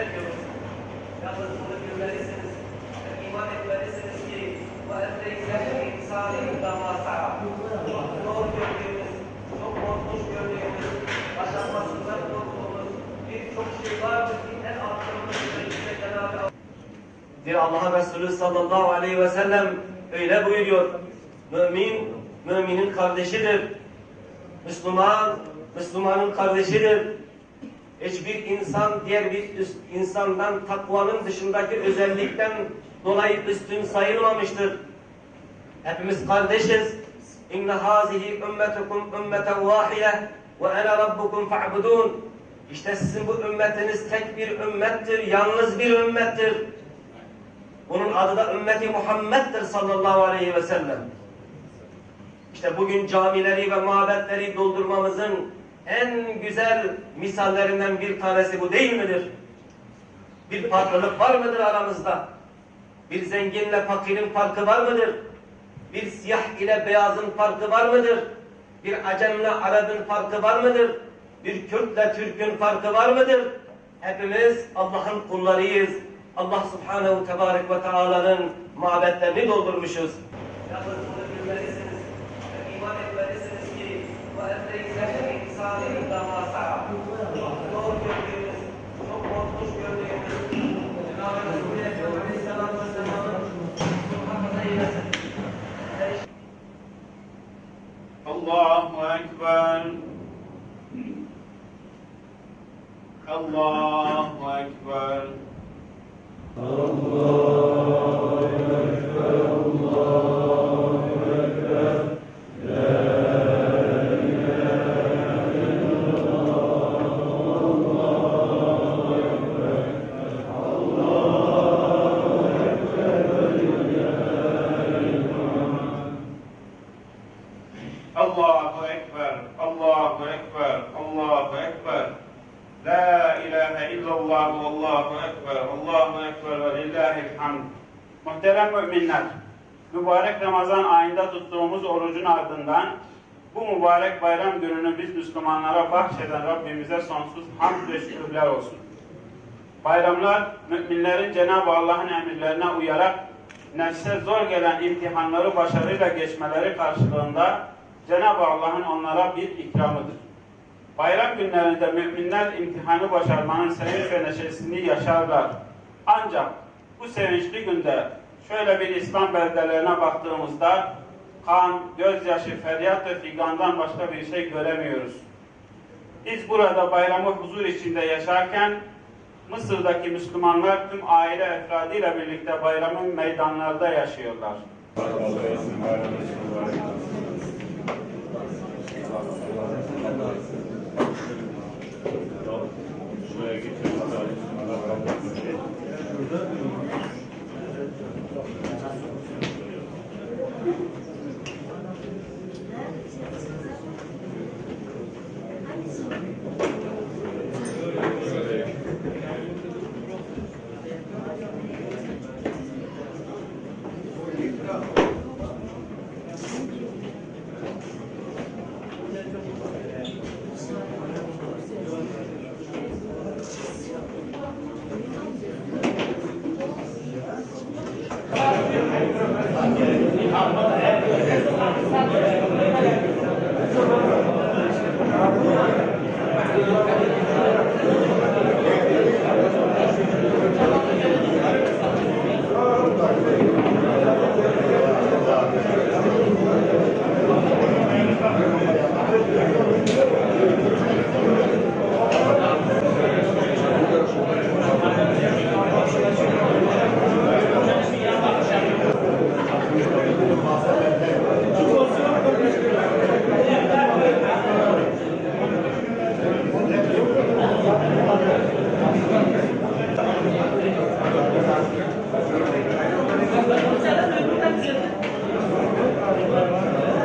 ediyoruz. Yalnız bunu bilmelisiniz, iman etmelisiniz ki وَاَنْ لَيْسَ الْاِنْسَانِ اِلَّا مَا سَعَى. Çok zor gördüğümüz, çok korkmuş gördüğümüz, başarmasından korktuğumuz birçok şey vardır ki en altımızda işte Cenab-ı Allah Resulü sallallahu aleyhi ve sellem öyle buyuruyor. Mümin, müminin kardeşidir. Müslüman, Müslümanın kardeşidir. Hiçbir insan diğer bir insandan takvanın dışındaki özellikten dolayı üstün sayılmamıştır. Hepimiz kardeşiz. İnne hazihi ümmetukum ümmeten vahide ve ene rabbukum fa'budun. İşte sizin bu ümmetiniz tek bir ümmettir, yalnız bir ümmettir. Bunun adı da ümmeti Muhammed'dir sallallahu aleyhi ve sellem. İşte bugün camileri ve mabetleri doldurmamızın en güzel misallerinden bir tanesi bu değil midir? Bir farklılık var mıdır aramızda? Bir zenginle fakirin farkı var mıdır? Bir siyah ile beyazın farkı var mıdır? Bir Acemle Arap'ın farkı var mıdır? Bir Kürtle Türk'ün farkı var mıdır? Hepimiz Allah'ın kullarıyız. Allah Subhanahu Tebarek ve Teala'nın mabetlerini doldurmuşuz. Yalnız bunu bilmelisiniz, iman etmelisiniz ki وَاَنْ لَيْسَ الْاِنْسَانِ اِلَّا مَا سَعَى. Çok zor gördüğümüz, çok korkmuş gördüğümüz Cenab-ı Resulü Aleyhisselatü Vesselam'ın muhafaza eylesin. Allahu Ekber. Allahu Ekber. Allahu Ekber, Allahu Ekber, La ilahe illallah, Allahu Ekber, Allahu Ekber, Allahu Ekber, Allahu Ekber, Allahu Ekber. La ilahe illallah, Allahu Ekber, Allahu Ekber ve lillahil hamd. Muhterem müminler, mübarek Ramazan ayında tuttuğumuz orucun ardından bu mübarek bayram gününü biz Müslümanlara bahşeden Rabbimize sonsuz hamd ve şükürler olsun. Bayramlar, müminlerin Cenab-ı Allah'ın emirlerine uyarak nefse zor gelen imtihanları başarıyla geçmeleri karşılığında Cenab-ı Allah'ın onlara bir ikramıdır. Bayram günlerinde müminler imtihanı başarmanın sevinç ve neşesini yaşarlar. Ancak bu sevinçli günde şöyle bir İslam beldelerine baktığımızda kan, gözyaşı, feryat ve figandan başka bir şey göremiyoruz. Biz burada bayramı huzur içinde yaşarken Mısır'daki Müslümanlar tüm aile efradıyla birlikte bayramın meydanlarda yaşıyorlar.